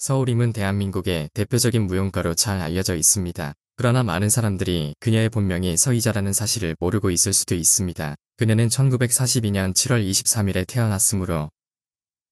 서울임은 대한민국의 대표적인 무용가로 잘 알려져 있습니다. 그러나 많은 사람들이 그녀의 본명이 서희자라는 사실을 모르고 있을 수도 있습니다. 그녀는 1942년 7월 23일에 태어났으므로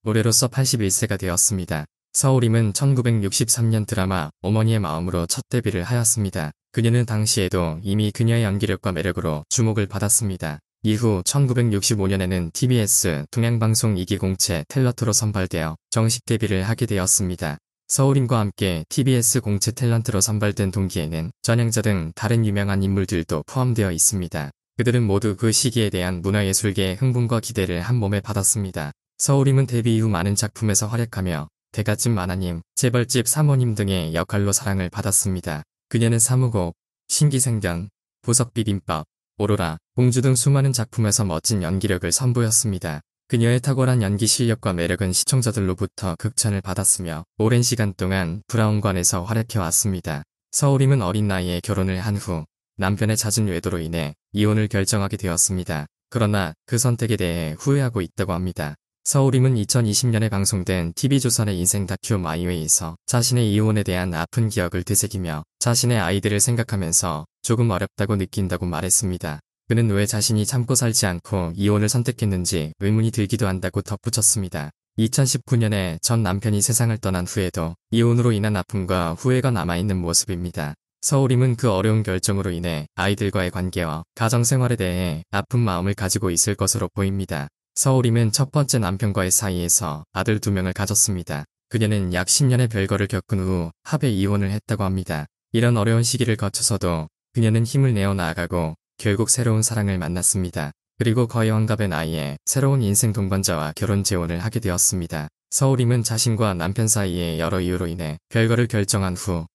노래로서 81세가 되었습니다. 서울임은 1963년 드라마 어머니의 마음으로 첫 데뷔를 하였습니다. 그녀는 당시에도 이미 그녀의 연기력과 매력으로 주목을 받았습니다. 이후 1965년에는 TBS 동양방송 2기 공채 탤런트로 선발되어 정식 데뷔를 하게 되었습니다. 서울임과 함께 TBS 공채 탤런트로 선발된 동기에는 전향자 등 다른 유명한 인물들도 포함되어 있습니다. 그들은 모두 그 시기에 대한 문화예술계의 흥분과 기대를 한 몸에 받았습니다. 서울임은 데뷔 이후 많은 작품에서 활약하며 대갓집 만화님, 재벌집 사모님 등의 역할로 사랑을 받았습니다. 그녀는 사무곡, 신기생전, 보석비빔밥, 오로라, 공주 등 수많은 작품에서 멋진 연기력을 선보였습니다. 그녀의 탁월한 연기 실력과 매력은 시청자들로부터 극찬을 받았으며 오랜 시간 동안 브라운관에서 활약해왔습니다. 서울임은 어린 나이에 결혼을 한 후 남편의 잦은 외도로 인해 이혼을 결정하게 되었습니다. 그러나 그 선택에 대해 후회하고 있다고 합니다. 서울임은 2020년에 방송된 TV조선의 인생 다큐 마이웨이에서 자신의 이혼에 대한 아픈 기억을 되새기며 자신의 아이들을 생각하면서 조금 어렵다고 느낀다고 말했습니다. 그는 왜 자신이 참고 살지 않고 이혼을 선택했는지 의문이 들기도 한다고 덧붙였습니다. 2019년에 전 남편이 세상을 떠난 후에도 이혼으로 인한 아픔과 후회가 남아있는 모습입니다. 서울임은 그 어려운 결정으로 인해 아이들과의 관계와 가정생활에 대해 아픈 마음을 가지고 있을 것으로 보입니다. 서울임은 첫 번째 남편과의 사이에서 아들 2명을 가졌습니다. 그녀는 약 10년의 별거를 겪은 후 합의 이혼을 했다고 합니다. 이런 어려운 시기를 거쳐서도 그녀는 힘을 내어 나아가고 결국 새로운 사랑을 만났습니다. 그리고 거의 환갑의 나이에 새로운 인생 동반자와 결혼 재혼을 하게 되었습니다. 서울임은 자신과 남편 사이에 여러 이유로 인해 별거를 결정한 후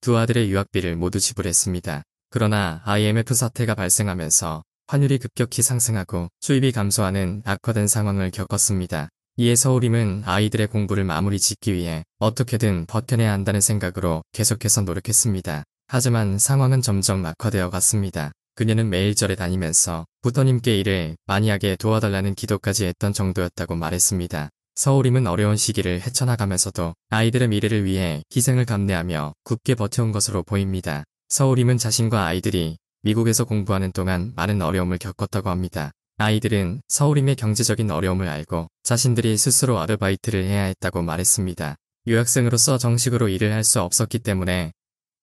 2 아들의 유학비를 모두 지불했습니다. 그러나 IMF 사태가 발생하면서 환율이 급격히 상승하고 수입이 감소하는 악화된 상황을 겪었습니다. 이에 서울임은 아이들의 공부를 마무리 짓기 위해 어떻게든 버텨내야 한다는 생각으로 계속해서 노력했습니다. 하지만 상황은 점점 악화되어 갔습니다. 그녀는 매일 절에 다니면서 부처님께 일을 많이 하게 도와달라는 기도까지 했던 정도였다고 말했습니다. 서울임은 어려운 시기를 헤쳐나가면서도 아이들의 미래를 위해 희생을 감내하며 굳게 버텨온 것으로 보입니다. 서울임은 자신과 아이들이 미국에서 공부하는 동안 많은 어려움을 겪었다고 합니다. 아이들은 서울임의 경제적인 어려움을 알고 자신들이 스스로 아르바이트를 해야 했다고 말했습니다. 유학생으로서 정식으로 일을 할 수 없었기 때문에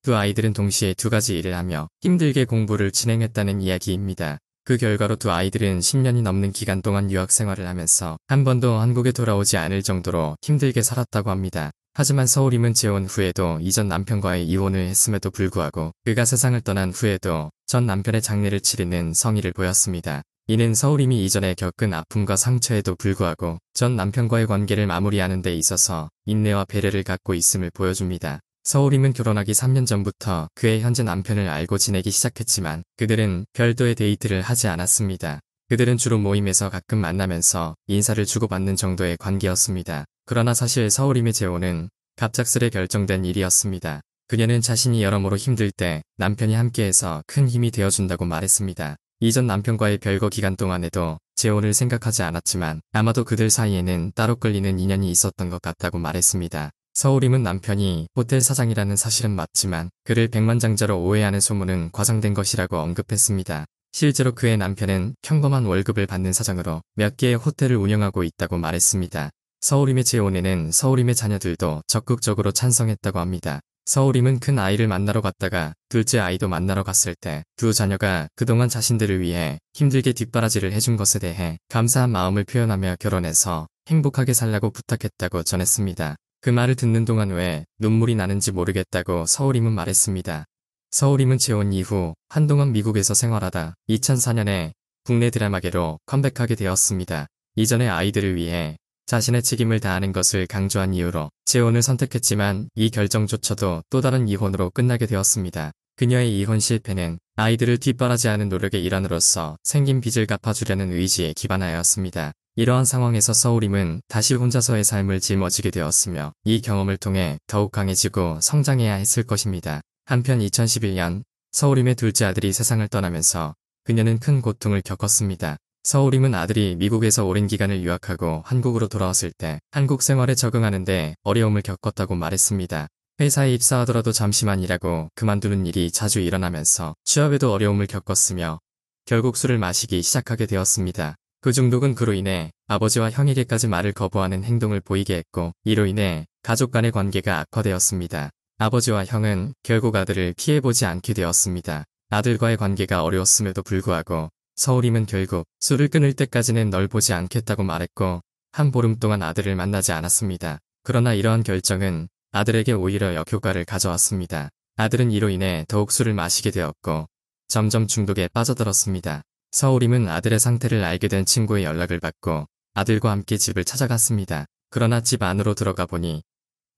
두 아이들은 동시에 2가지 일을 하며 힘들게 공부를 진행했다는 이야기입니다. 그 결과로 2 아이들은 10년이 넘는 기간 동안 유학 생활을 하면서 한 번도 한국에 돌아오지 않을 정도로 힘들게 살았다고 합니다. 하지만 서울임은 재혼 후에도 이전 남편과의 이혼을 했음에도 불구하고 그가 세상을 떠난 후에도 전 남편의 장례를 치르는 성의를 보였습니다. 이는 서울임이 이전에 겪은 아픔과 상처에도 불구하고 전 남편과의 관계를 마무리하는 데 있어서 인내와 배려를 갖고 있음을 보여줍니다. 서울임은 결혼하기 3년 전부터 그의 현재 남편을 알고 지내기 시작했지만 그들은 별도의 데이트를 하지 않았습니다. 그들은 주로 모임에서 가끔 만나면서 인사를 주고받는 정도의 관계였습니다. 그러나 사실 서울임의 재혼은 갑작스레 결정된 일이었습니다. 그녀는 자신이 여러모로 힘들 때 남편이 함께해서 큰 힘이 되어준다고 말했습니다. 이전 남편과의 별거 기간 동안에도 재혼을 생각하지 않았지만 아마도 그들 사이에는 따로 끌리는 인연이 있었던 것 같다고 말했습니다. 서울임은 남편이 호텔 사장이라는 사실은 맞지만 그를 백만장자로 오해하는 소문은 과장된 것이라고 언급했습니다. 실제로 그의 남편은 평범한 월급을 받는 사장으로 몇 개의 호텔을 운영하고 있다고 말했습니다. 서울임의 재혼에는 서울임의 자녀들도 적극적으로 찬성했다고 합니다. 서울임은 큰 아이를 만나러 갔다가 둘째 아이도 만나러 갔을 때 2 자녀가 그동안 자신들을 위해 힘들게 뒷바라지를 해준 것에 대해 감사한 마음을 표현하며 결혼해서 행복하게 살라고 부탁했다고 전했습니다. 그 말을 듣는 동안 왜 눈물이 나는지 모르겠다고 서울임은 말했습니다. 서울임은 재혼 이후 한동안 미국에서 생활하다 2004년에 국내 드라마계로 컴백하게 되었습니다. 이전의 아이들을 위해 자신의 책임을 다하는 것을 강조한 이유로 재혼을 선택했지만 이 결정조차도 또 다른 이혼으로 끝나게 되었습니다. 그녀의 이혼 실패는 아이들을 뒷바라지하는 노력의 일환으로서 생긴 빚을 갚아주려는 의지에 기반하였습니다. 이러한 상황에서 서울임은 다시 혼자서의 삶을 짊어지게 되었으며 이 경험을 통해 더욱 강해지고 성장해야 했을 것입니다. 한편 2011년 서울임의 둘째 아들이 세상을 떠나면서 그녀는 큰 고통을 겪었습니다. 서울임은 아들이 미국에서 오랜 기간을 유학하고 한국으로 돌아왔을 때 한국 생활에 적응하는데 어려움을 겪었다고 말했습니다. 회사에 입사하더라도 잠시만 일하고 그만두는 일이 자주 일어나면서 취업에도 어려움을 겪었으며 결국 술을 마시기 시작하게 되었습니다. 그 중독은 그로 인해 아버지와 형에게까지 말을 거부하는 행동을 보이게 했고 이로 인해 가족 간의 관계가 악화되었습니다. 아버지와 형은 결국 아들을 피해보지 않게 되었습니다. 아들과의 관계가 어려웠음에도 불구하고 서울임은 결국 술을 끊을 때까지는 널 보지 않겠다고 말했고 한 보름 동안 아들을 만나지 않았습니다. 그러나 이러한 결정은 아들에게 오히려 역효과를 가져왔습니다. 아들은 이로 인해 더욱 술을 마시게 되었고 점점 중독에 빠져들었습니다. 서울임은 아들의 상태를 알게 된 친구의 연락을 받고 아들과 함께 집을 찾아갔습니다. 그러나 집 안으로 들어가 보니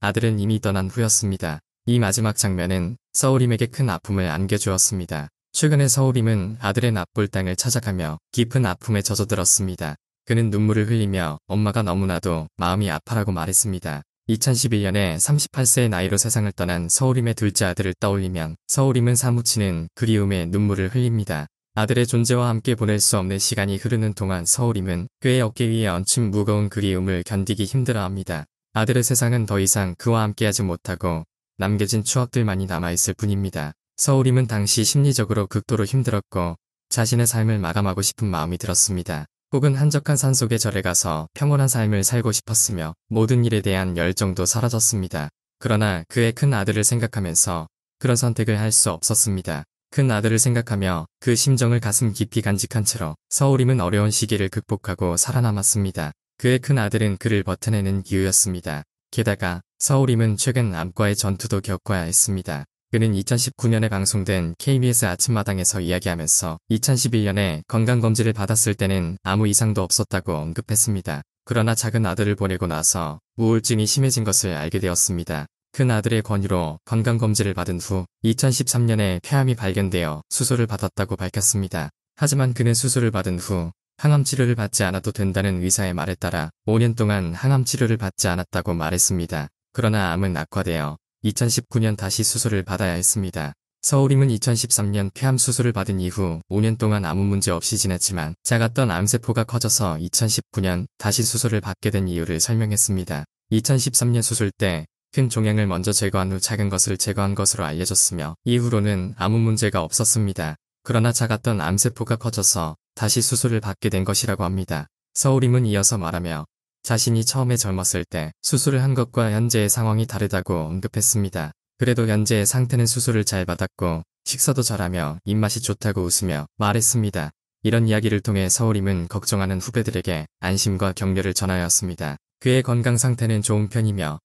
아들은 이미 떠난 후였습니다. 이 마지막 장면은 서울임에게 큰 아픔을 안겨주었습니다. 최근에 서울임은 아들의 납볼 땅을 찾아가며 깊은 아픔에 젖어들었습니다. 그는 눈물을 흘리며 엄마가 너무나도 마음이 아파라고 말했습니다. 2011년에 38세의 나이로 세상을 떠난 서울임의 둘째 아들을 떠올리면 서울임은 사무치는 그리움에 눈물을 흘립니다. 아들의 존재와 함께 보낼 수 없는 시간이 흐르는 동안 서울임은 그의 어깨 위에 얹힌 무거운 그리움을 견디기 힘들어합니다. 아들의 세상은 더 이상 그와 함께하지 못하고 남겨진 추억들만이 남아있을 뿐입니다. 서울임은 당시 심리적으로 극도로 힘들었고 자신의 삶을 마감하고 싶은 마음이 들었습니다. 혹은 한적한 산속의 절에 가서 평온한 삶을 살고 싶었으며 모든 일에 대한 열정도 사라졌습니다. 그러나 그의 큰 아들을 생각하면서 그런 선택을 할 수 없었습니다. 큰 아들을 생각하며 그 심정을 가슴 깊이 간직한 채로 서울임은 어려운 시기를 극복하고 살아남았습니다. 그의 큰 아들은 그를 버텨내는 기후였습니다. 게다가 서울임은 최근 암과의 전투도 겪어야 했습니다. 그는 2019년에 방송된 KBS 아침마당에서 이야기하면서 2011년에 건강검진을 받았을 때는 아무 이상도 없었다고 언급했습니다. 그러나 작은 아들을 보내고 나서 우울증이 심해진 것을 알게 되었습니다. 큰 아들의 권유로 건강검진을 받은 후 2013년에 폐암이 발견되어 수술을 받았다고 밝혔습니다. 하지만 그는 수술을 받은 후 항암 치료를 받지 않아도 된다는 의사의 말에 따라 5년 동안 항암 치료를 받지 않았다고 말했습니다. 그러나 암은 악화되어 2019년 다시 수술을 받아야 했습니다. 서울임은 2013년 폐암 수술을 받은 이후 5년 동안 아무 문제 없이 지냈지만 작았던 암세포가 커져서 2019년 다시 수술을 받게 된 이유를 설명했습니다. 2013년 수술 때 큰 종양을 먼저 제거한 후 작은 것을 제거한 것으로 알려졌으며 이후로는 아무 문제가 없었습니다. 그러나 작았던 암세포가 커져서 다시 수술을 받게 된 것이라고 합니다. 서울임은 이어서 말하며 자신이 처음에 젊었을 때 수술을 한 것과 현재의 상황이 다르다고 언급했습니다. 그래도 현재의 상태는 수술을 잘 받았고 식사도 잘하며 입맛이 좋다고 웃으며 말했습니다. 이런 이야기를 통해 서울임은 걱정하는 후배들에게 안심과 격려를 전하였습니다. 그의 건강 상태는 좋은 편이며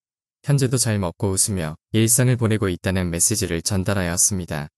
현재도 잘 먹고 웃으며 일상을 보내고 있다는 메시지를 전달하였습니다.